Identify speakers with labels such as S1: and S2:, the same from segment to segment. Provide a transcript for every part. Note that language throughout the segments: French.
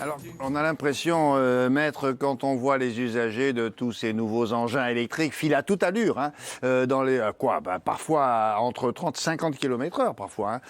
S1: Alors, on a l'impression, maître, quand on voit les usagers de tous ces nouveaux engins électriques filer à toute allure, hein, dans les parfois entre 30 et 50 km/h, parfois. Hein,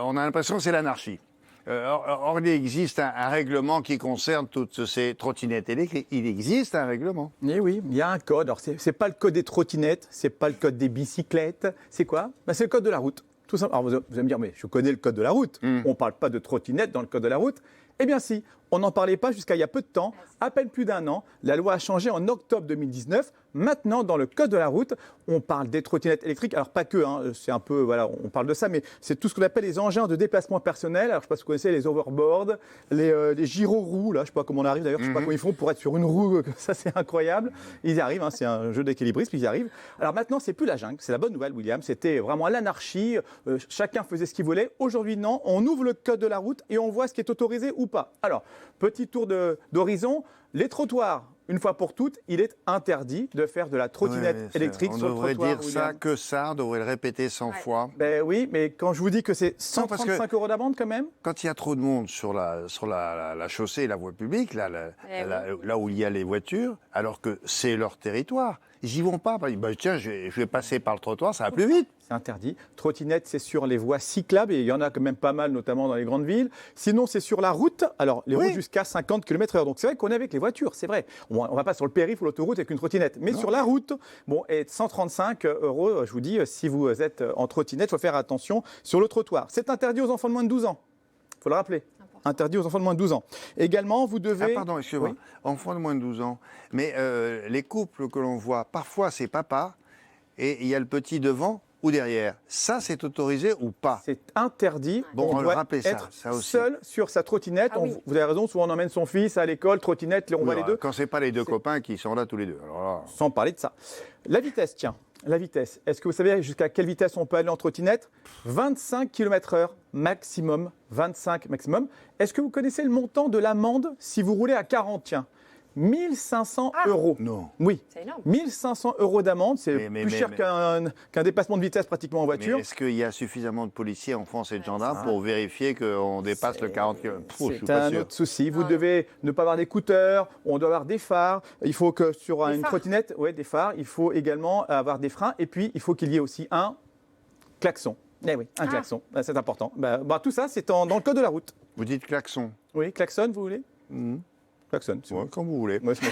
S1: on a l'impression que c'est l'anarchie. Or, il existe un règlement qui concerne toutes ces trottinettes électriques. Il existe un règlement.
S2: Eh oui, il y a un code. Alors, c'est pas le code des trottinettes, c'est pas le code des bicyclettes. C'est quoi? C'est le code de la route. Tout simplement. Alors, vous allez me dire, mais je connais le code de la route. On ne parle pas de trottinette dans le code de la route. Eh bien si, on n'en parlait pas jusqu'à il y a peu de temps, à peine plus d'un an. La loi a changé en octobre 2019. Maintenant, dans le code de la route, on parle des trottinettes électriques. Alors pas que, hein, c'est un peu, voilà, on parle de ça, mais c'est tout ce qu'on appelle les engins de déplacement personnel. Alors je ne sais pas si vous connaissez les overboards, les gyroroues, là, je ne sais pas comment on arrive d'ailleurs, je ne sais pas comment ils font pour être sur une roue, ça c'est incroyable. Ils y arrivent, hein, c'est un jeu d'équilibrisme, ils y arrivent. Alors maintenant, c'est plus la jungle, c'est la bonne nouvelle, William. C'était vraiment l'anarchie, chacun faisait ce qu'il voulait. Aujourd'hui, non, on ouvre le code de la route et on voit ce qui est autorisé ou pas. Alors, petit tour d'horizon, les trottoirs. Une fois pour toutes, il est interdit de faire de la trottinette électrique sur le trottoir.
S1: On devrait dire ça, que ça, on devrait le répéter 100 fois.
S2: Ben oui, mais quand je vous dis que c'est 135 € d'amende quand même.
S1: Quand il y a trop de monde sur la chaussée et la voie publique, là où il y a les voitures, alors que c'est leur territoire, ils n'y vont pas. Tiens, je vais passer par le trottoir, ça va plus vite.
S2: C'est interdit. Trottinette, c'est sur les voies cyclables, et il y en a quand même pas mal, notamment dans les grandes villes. Sinon, c'est sur la route, alors les routes jusqu'à 50 km/h. Donc c'est vrai qu'on est avec les voitures, c'est vrai. On ne va pas sur le périph' ou l'autoroute avec une trottinette. Mais sur la route, et 135 €, je vous dis, si vous êtes en trottinette, il faut faire attention sur le trottoir. C'est interdit aux enfants de moins de 12 ans. Il faut le rappeler. Interdit aux enfants de moins de 12 ans. Également, vous devez...
S1: Ah pardon, excusez-moi. Oui. Enfants de moins de 12 ans. Mais les couples que l'on voit, parfois c'est papa, et il y a le petit devant ou derrière. Ça, c'est autorisé ou pas?
S2: C'est interdit.
S1: Bon, on doit être
S2: ça aussi. Seul sur sa trottinette. Vous avez raison, souvent on emmène son fils à l'école, trottinette, on voit les deux.
S1: Quand ce n'est pas les deux copains qui sont là tous les deux. Alors là...
S2: Sans parler de ça. La vitesse, tiens. La vitesse. Est-ce que vous savez jusqu'à quelle vitesse on peut aller en trottinette? 25 km/h maximum. 25 maximum. Est-ce que vous connaissez le montant de l'amende si vous roulez à 40? Tiens. 1 500 €.
S1: Non.
S2: Oui.
S3: C'est énorme.
S2: 1 500 € d'amende, c'est plus cher qu'un dépassement de vitesse pratiquement en voiture.
S1: Mais est-ce qu'il y a suffisamment de policiers en France et de gendarmes pour vérifier qu'on dépasse le 40 km?
S2: C'est un autre souci. Vous devez ne pas avoir d'écouteurs, on doit avoir des phares. Il faut que sur une trottinette, des phares, il faut également avoir des freins. Et puis, il faut qu'il y ait aussi un klaxon. Eh oui, un klaxon, c'est important. Tout ça, c'est dans le code de la route.
S1: Vous dites klaxon?
S2: Oui, klaxon, vous voulez? Klaxon,
S1: comme vous voulez.
S2: Moi, c'est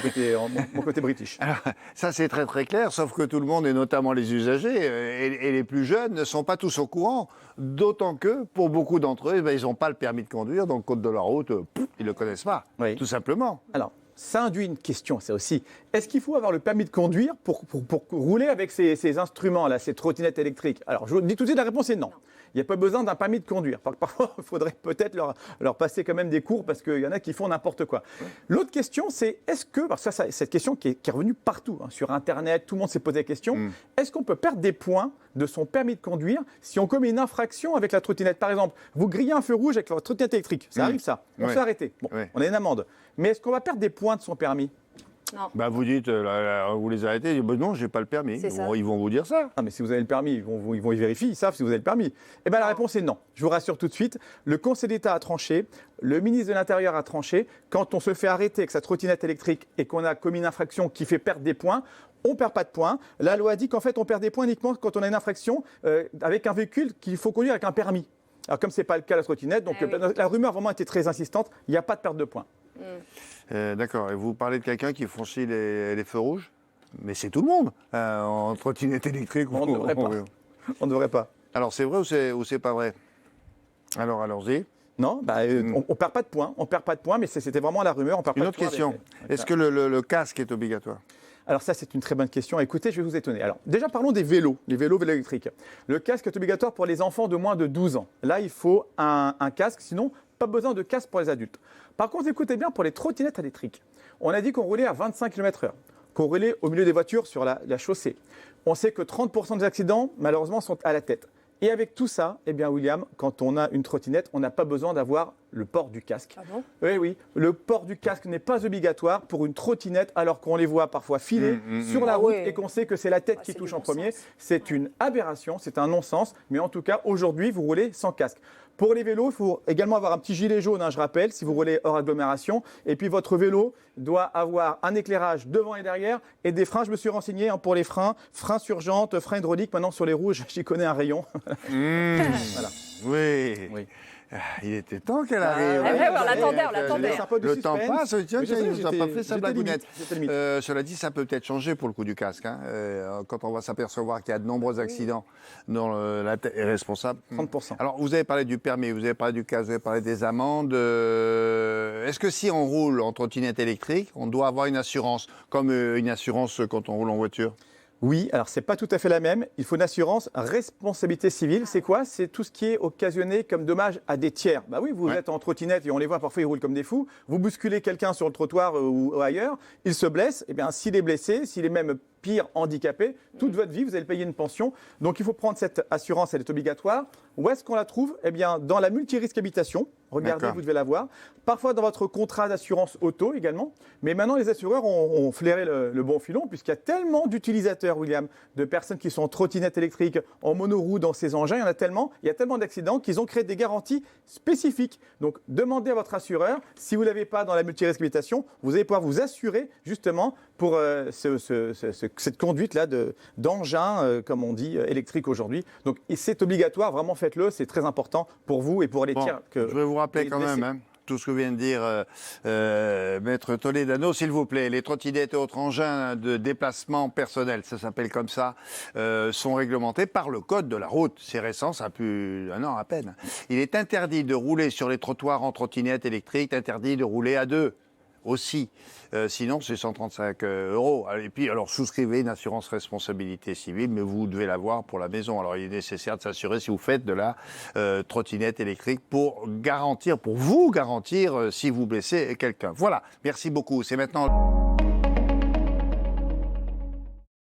S2: mon côté british.
S1: Alors, ça, c'est très très clair, sauf que tout le monde, et notamment les usagers et les plus jeunes, ne sont pas tous au courant. D'autant que, pour beaucoup d'entre eux, ils n'ont pas le permis de conduire, donc code de la route, ils ne le connaissent pas, tout simplement.
S2: Alors, ça induit une question, ça aussi. Est-ce qu'il faut avoir le permis de conduire pour rouler avec ces instruments-là, ces trottinettes électriques? Alors, je vous dis tout de suite, la réponse est non. Il n'y a pas besoin d'un permis de conduire. Parfois, il faudrait peut-être leur passer quand même des cours parce qu'il y en a qui font n'importe quoi. L'autre question, c'est est-ce que, parce que cette question qui est revenue partout, sur Internet, tout le monde s'est posé la question, est-ce qu'on peut perdre des points de son permis de conduire si on commet une infraction avec la trottinette? Par exemple, vous grillez un feu rouge avec votre trottinette électrique. Ça arrive, ça. On se fait arrêter. Bon, on a une amende. Mais est-ce qu'on va perdre des points de son permis?
S3: Non.
S1: Vous dites, vous les arrêtez, non, j'ai pas le permis. Ils vont vous dire ça.
S2: Ah, mais si vous avez le permis, ils vont y vérifier, ils savent si vous avez le permis. Eh bien, la réponse est non. Je vous rassure tout de suite. Le Conseil d'État a tranché, le ministre de l'Intérieur a tranché. Quand on se fait arrêter avec sa trottinette électrique et qu'on a commis une infraction qui fait perdre des points, on ne perd pas de points. La loi dit qu'en fait, on perd des points uniquement quand on a une infraction avec un véhicule qu'il faut conduire avec un permis. Alors, comme ce n'est pas le cas de la trottinette, donc la rumeur vraiment était très insistante, il n'y a pas de perte de points.
S1: D'accord. Et vous parlez de quelqu'un qui franchit les feux rouges? Mais c'est tout le monde, en trottinette électrique.
S2: On ne devrait pas. On ne devrait pas.
S1: Alors, c'est vrai ou c'est pas vrai? Alors, allons-y.
S2: Non, on ne perd pas de points. On perd pas de points, mais c'était vraiment la rumeur.
S1: Une autre question. Est-ce que le casque est obligatoire?
S2: Alors ça, c'est une très bonne question. Écoutez, je vais vous étonner. Alors déjà, parlons des vélos, les vélos électriques. Le casque est obligatoire pour les enfants de moins de 12 ans. Là, il faut un casque, sinon pas besoin de casque pour les adultes. Par contre, écoutez bien, pour les trottinettes électriques, on a dit qu'on roulait à 25 km/h, qu'on roulait au milieu des voitures sur la chaussée. On sait que 30% des accidents, malheureusement, sont à la tête. Et avec tout ça, eh bien, William, quand on a une trottinette, on n'a pas besoin d'avoir le port du casque.
S3: Ah bon?
S2: Oui, oui, le port du casque n'est pas obligatoire pour une trottinette alors qu'on les voit parfois filer sur la
S3: Ah
S2: route
S3: ouais.
S2: et qu'on sait que c'est la tête qui
S3: C'est
S2: touche
S3: du
S2: en
S3: bon
S2: premier.
S3: sens.
S2: C'est une aberration, c'est un non-sens, mais en tout cas, aujourd'hui, vous roulez sans casque. Pour les vélos, il faut également avoir un petit gilet jaune, hein, je rappelle, si vous roulez hors agglomération. Et puis votre vélo doit avoir un éclairage devant et derrière et des freins. Je me suis renseigné hein, pour les freins sur jantes, freins hydrauliques. Maintenant, sur les rouges, j'y connais un rayon. Voilà.
S1: Oui.
S2: Oui.
S1: Ah, il était temps qu'elle arrive.
S3: ouais, on l'attendait, on l'attendait.
S2: laisse un peu de
S1: Le temps
S2: suspense.
S1: passe, tiens,
S2: Oui, je sais,
S1: il nous a pas
S2: j'étais-
S1: fait sa
S2: j'étais
S1: blagounette.
S2: limite, j'étais limite.
S1: Cela dit, ça peut peut-être changer pour le coup du casque. Hein. Quand on va s'apercevoir qu'il y a de nombreux accidents dont la tête est responsable.
S2: 30%.
S1: Alors, vous avez parlé du permis, vous avez parlé du casque, vous avez parlé des amendes. Est-ce que si on roule en trottinette électrique, on doit avoir une assurance, comme une assurance quand on roule en voiture?
S2: Oui, alors c'est pas tout à fait la même. Il faut une assurance responsabilité civile. C'est quoi? C'est tout ce qui est occasionné comme dommage à des tiers. Bah oui, vous êtes en trottinette et on les voit parfois, ils roulent comme des fous. Vous bousculez quelqu'un sur le trottoir ou ailleurs, il se blesse. Eh bien, s'il est blessé, s'il est même pire handicapé, toute votre vie, vous allez payer une pension. Donc il faut prendre cette assurance, elle est obligatoire. Où est-ce qu'on la trouve? Eh bien, dans la multirisque habitation. Regardez,
S1: D'accord.
S2: vous devez la voir. Parfois dans votre contrat d'assurance auto également. Mais maintenant, les assureurs ont flairé le bon filon, puisqu'il y a tellement d'utilisateurs, William, de personnes qui sont en trottinette électrique, en monoroue dans ces engins. Il y a tellement d'accidents qu'ils ont créé des garanties spécifiques. Donc, demandez à votre assureur. Si vous ne l'avez pas dans la multirisque habitation, vous allez pouvoir vous assurer justement pour cette conduite-là d'engins, comme on dit, électriques aujourd'hui. Donc, et c'est obligatoire, vraiment faites-le, c'est très important pour vous et pour les
S1: Bon,
S2: tiers. Que
S1: je vais vous rappeler quand même hein, tout ce que vient de dire Maître Toledano, s'il vous plaît. Les trottinettes et autres engins de déplacement personnel, ça s'appelle comme ça, sont réglementés par le code de la route. C'est récent, ça a plus d'un an à peine. Il est interdit de rouler sur les trottoirs en trottinette électrique, interdit de rouler à deux aussi. Sinon, c'est 135 €. Et puis, alors, souscrivez une assurance responsabilité civile, mais vous devez l'avoir pour la maison. Alors, il est nécessaire de s'assurer si vous faites de la trottinette électrique pour vous garantir si vous blessez quelqu'un. Voilà. Merci beaucoup. C'est maintenant...